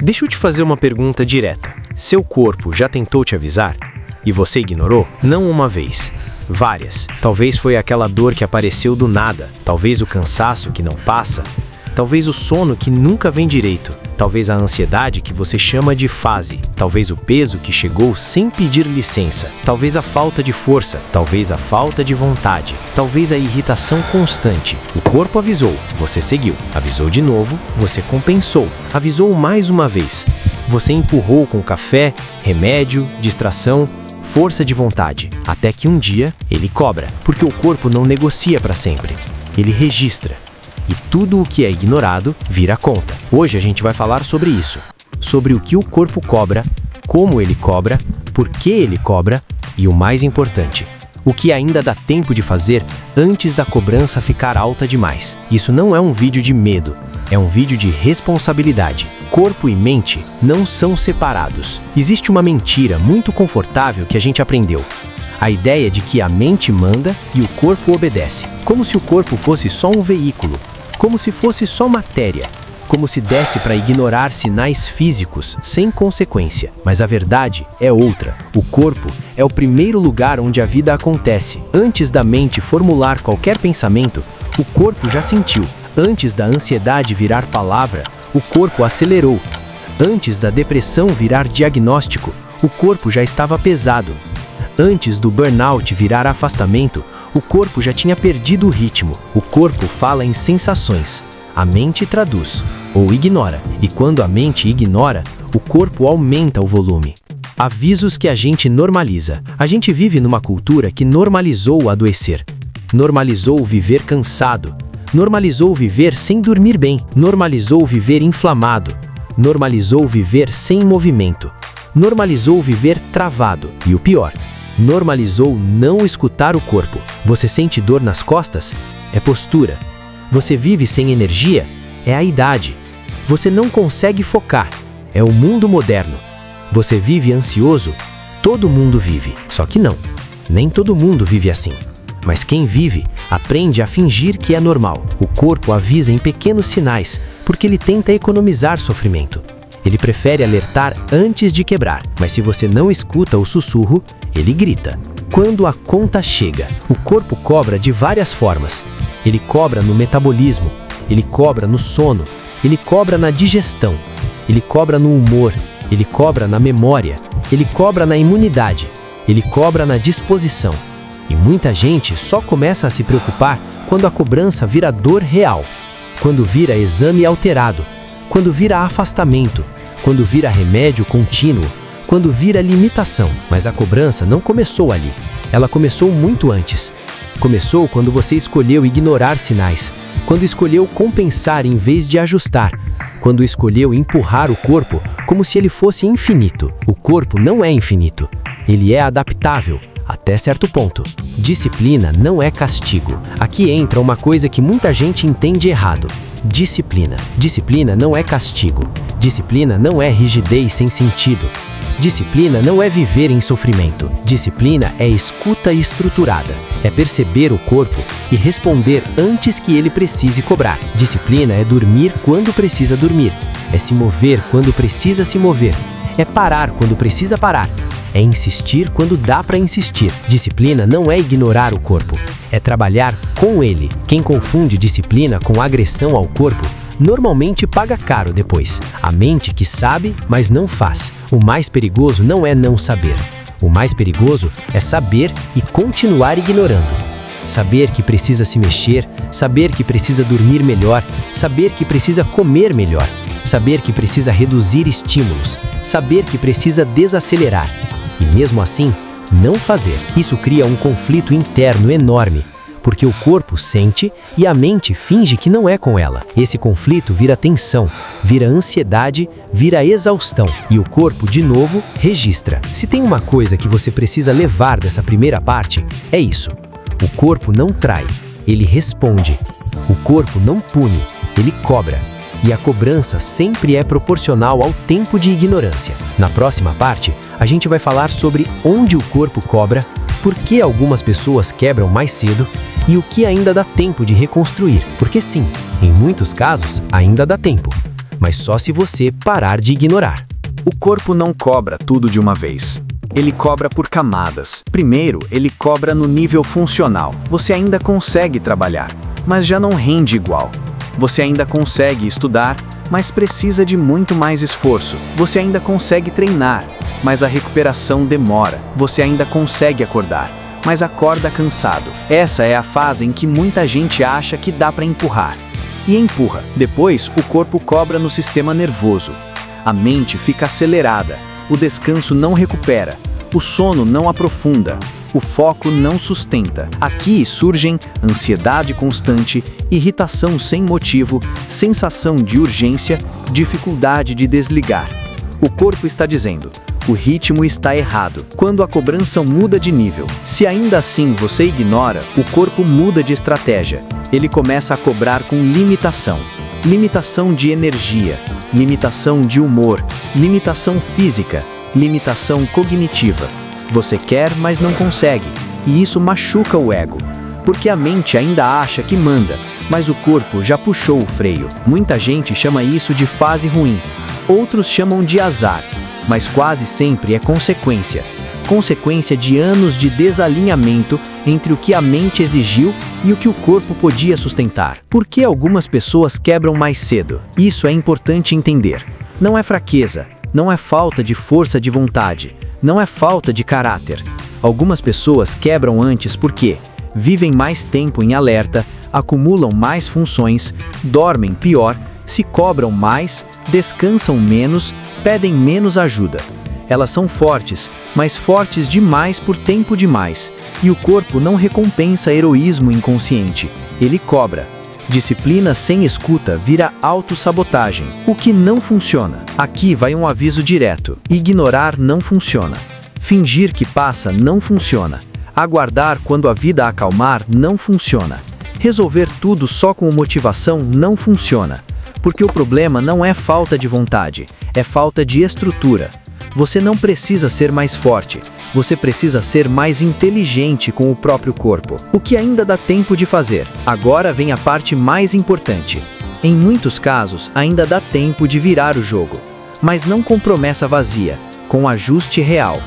Deixa eu te fazer uma pergunta direta. Seu corpo já tentou te avisar? E você ignorou? Não uma vez. Várias. Talvez foi aquela dor que apareceu do nada. Talvez o cansaço que não passa. Talvez o sono que nunca vem direito. Talvez a ansiedade que você chama de fase. Talvez o peso que chegou sem pedir licença. Talvez a falta de força. Talvez a falta de vontade. Talvez a irritação constante. O corpo avisou, você seguiu. Avisou de novo, você compensou. Avisou mais uma vez. Você empurrou com café, remédio, distração, força de vontade. Até que um dia, ele cobra. Porque o corpo não negocia para sempre. Ele registra. E tudo o que é ignorado vira conta. Hoje a gente vai falar sobre isso. Sobre o que o corpo cobra, como ele cobra, por que ele cobra e o mais importante, o que ainda dá tempo de fazer antes da cobrança ficar alta demais. Isso não é um vídeo de medo, é um vídeo de responsabilidade. Corpo e mente não são separados. Existe uma mentira muito confortável que a gente aprendeu. A ideia de que a mente manda e o corpo obedece. Como se o corpo fosse só um veículo. Como se fosse só matéria, como se desse para ignorar sinais físicos sem consequência. Mas a verdade é outra. O corpo é o primeiro lugar onde a vida acontece. Antes da mente formular qualquer pensamento, o corpo já sentiu. Antes da ansiedade virar palavra, o corpo acelerou. Antes da depressão virar diagnóstico, o corpo já estava pesado. Antes do burnout virar afastamento, o corpo já tinha perdido o ritmo. O corpo fala em sensações. A mente traduz, ou ignora. E quando a mente ignora, o corpo aumenta o volume. Avisos que a gente normaliza. A gente vive numa cultura que normalizou o adoecer. Normalizou viver cansado. Normalizou viver sem dormir bem. Normalizou viver inflamado. Normalizou viver sem movimento. Normalizou viver travado. E o pior, normalizou não escutar o corpo. Você sente dor nas costas? É postura. Você vive sem energia? É a idade. Você não consegue focar? É o mundo moderno. Você vive ansioso? Todo mundo vive. Só que não. Nem todo mundo vive assim. Mas quem vive, aprende a fingir que é normal. O corpo avisa em pequenos sinais, porque ele tenta economizar sofrimento. Ele prefere alertar antes de quebrar, mas se você não escuta o sussurro, ele grita. Quando a conta chega, o corpo cobra de várias formas. Ele cobra no metabolismo, ele cobra no sono, ele cobra na digestão, ele cobra no humor, ele cobra na memória, ele cobra na imunidade, ele cobra na disposição. E muita gente só começa a se preocupar quando a cobrança vira dor real, quando vira exame alterado, quando vira afastamento, quando vira remédio contínuo, quando vira limitação. Mas a cobrança não começou ali. Ela começou muito antes. Começou quando você escolheu ignorar sinais, quando escolheu compensar em vez de ajustar, quando escolheu empurrar o corpo como se ele fosse infinito. O corpo não é infinito. Ele é adaptável, até certo ponto. Disciplina não é castigo. Aqui entra uma coisa que muita gente entende errado. Disciplina. Disciplina não é castigo. Disciplina não é rigidez sem sentido. Disciplina não é viver em sofrimento. Disciplina é escuta estruturada. É perceber o corpo e responder antes que ele precise cobrar. Disciplina é dormir quando precisa dormir. É se mover quando precisa se mover. É parar quando precisa parar. É insistir quando dá para insistir. Disciplina não é ignorar o corpo. É trabalhar com ele. Quem confunde disciplina com agressão ao corpo, normalmente paga caro depois. A mente que sabe, mas não faz. O mais perigoso não é não saber. O mais perigoso é saber e continuar ignorando. Saber que precisa se mexer, saber que precisa dormir melhor, saber que precisa comer melhor, saber que precisa reduzir estímulos, saber que precisa desacelerar. E mesmo assim, não fazer. Isso cria um conflito interno enorme, porque o corpo sente e a mente finge que não é com ela. Esse conflito vira tensão, vira ansiedade, vira exaustão. E o corpo, de novo, registra. Se tem uma coisa que você precisa levar dessa primeira parte, é isso. O corpo não trai, ele responde. O corpo não pune, ele cobra. E a cobrança sempre é proporcional ao tempo de ignorância. Na próxima parte, a gente vai falar sobre onde o corpo cobra, por que algumas pessoas quebram mais cedo e o que ainda dá tempo de reconstruir. Porque sim, em muitos casos, ainda dá tempo. mas só se você parar de ignorar. O corpo não cobra tudo de uma vez. Ele cobra por camadas. Primeiro, ele cobra no nível funcional. Você ainda consegue trabalhar, mas já não rende igual. Você ainda consegue estudar, mas precisa de muito mais esforço. Você ainda consegue treinar, mas a recuperação demora. Você ainda consegue acordar, mas acorda cansado. Essa é a fase em que muita gente acha que dá para empurrar. E empurra. Depois, o corpo cobra no sistema nervoso. A mente fica acelerada. O descanso não recupera. O sono não aprofunda. O foco não sustenta. Aqui surgem ansiedade constante, irritação sem motivo, sensação de urgência, dificuldade de desligar. O corpo está dizendo: o ritmo está errado. Quando a cobrança muda de nível, se ainda assim você ignora, o corpo muda de estratégia. Ele começa a cobrar com limitação. Limitação de energia, limitação de humor, limitação física, limitação cognitiva. Você quer, mas não consegue, e isso machuca o ego, porque a mente ainda acha que manda, mas o corpo já puxou o freio. Muita gente chama isso de fase ruim, outros chamam de azar, mas quase sempre é consequência. Consequência de anos de desalinhamento entre o que a mente exigiu e o que o corpo podia sustentar. Por que algumas pessoas quebram mais cedo? Isso é importante entender. Não é fraqueza, não é falta de força de vontade, não é falta de caráter. Algumas pessoas quebram antes porque vivem mais tempo em alerta, acumulam mais funções, dormem pior, se cobram mais, descansam menos, pedem menos ajuda. Elas são fortes, mas fortes demais por tempo demais, e o corpo não recompensa heroísmo inconsciente, ele cobra. Disciplina sem escuta vira autossabotagem, o que não funciona. Aqui vai um aviso direto: ignorar não funciona. Fingir que passa não funciona. Aguardar quando a vida acalmar não funciona. Resolver tudo só com motivação não funciona. Porque o problema não é falta de vontade, é falta de estrutura. Você não precisa ser mais forte, você precisa ser mais inteligente com o próprio corpo. O que ainda dá tempo de fazer. Agora vem a parte mais importante. Em muitos casos, ainda dá tempo de virar o jogo, mas não com promessa vazia, com ajuste real.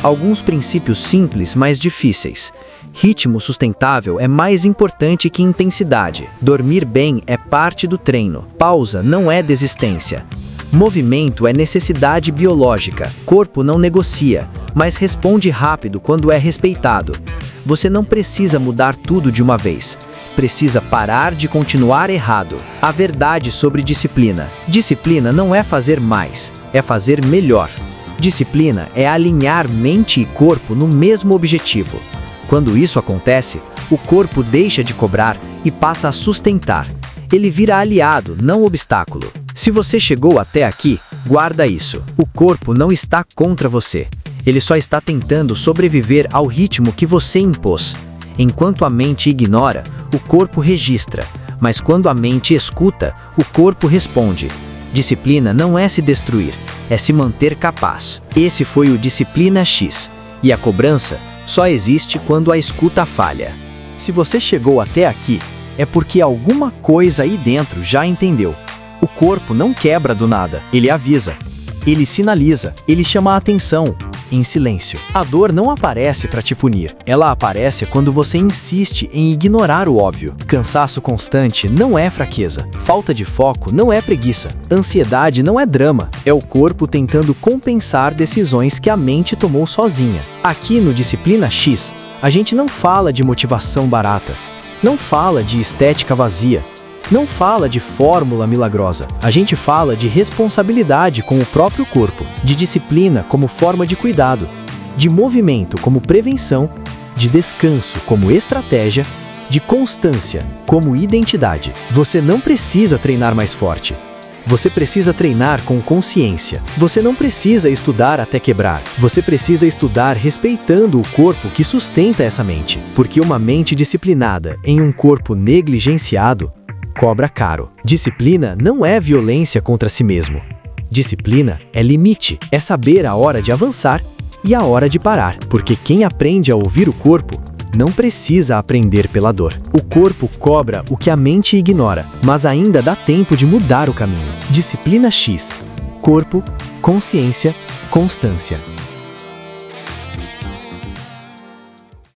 Alguns princípios simples, mas difíceis. Ritmo sustentável é mais importante que intensidade. Dormir bem é parte do treino. Pausa não é desistência. Movimento é necessidade biológica. Corpo não negocia, mas responde rápido quando é respeitado. Você não precisa mudar tudo de uma vez. Precisa parar de continuar errado. A verdade sobre disciplina. Disciplina não é fazer mais, é fazer melhor. Disciplina é alinhar mente e corpo no mesmo objetivo. Quando isso acontece, o corpo deixa de cobrar e passa a sustentar. Ele vira aliado, não obstáculo. Se você chegou até aqui, guarda isso. O corpo não está contra você. Ele só está tentando sobreviver ao ritmo que você impôs. Enquanto a mente ignora, o corpo registra. Mas quando a mente escuta, o corpo responde. Disciplina não é se destruir, é se manter capaz. Esse foi o Disciplina X. E a cobrança só existe quando a escuta falha. Se você chegou até aqui, é porque alguma coisa aí dentro já entendeu. O corpo não quebra do nada, ele avisa, ele sinaliza, ele chama a atenção, em silêncio. A dor não aparece para te punir, ela aparece quando você insiste em ignorar o óbvio. Cansaço constante não é fraqueza, falta de foco não é preguiça, ansiedade não é drama, é o corpo tentando compensar decisões que a mente tomou sozinha. Aqui no Disciplina X, a gente não fala de motivação barata, não fala de estética vazia, não fala de fórmula milagrosa. A gente fala de responsabilidade com o próprio corpo, de disciplina como forma de cuidado, de movimento como prevenção, de descanso como estratégia, de constância como identidade. Você não precisa treinar mais forte. Você precisa treinar com consciência. Você não precisa estudar até quebrar. Você precisa estudar respeitando o corpo que sustenta essa mente. Porque uma mente disciplinada em um corpo negligenciado cobra caro. Disciplina não é violência contra si mesmo. Disciplina é limite, é saber a hora de avançar e a hora de parar. Porque quem aprende a ouvir o corpo, não precisa aprender pela dor. O corpo cobra o que a mente ignora, mas ainda dá tempo de mudar o caminho. Disciplina X. Corpo, consciência, constância.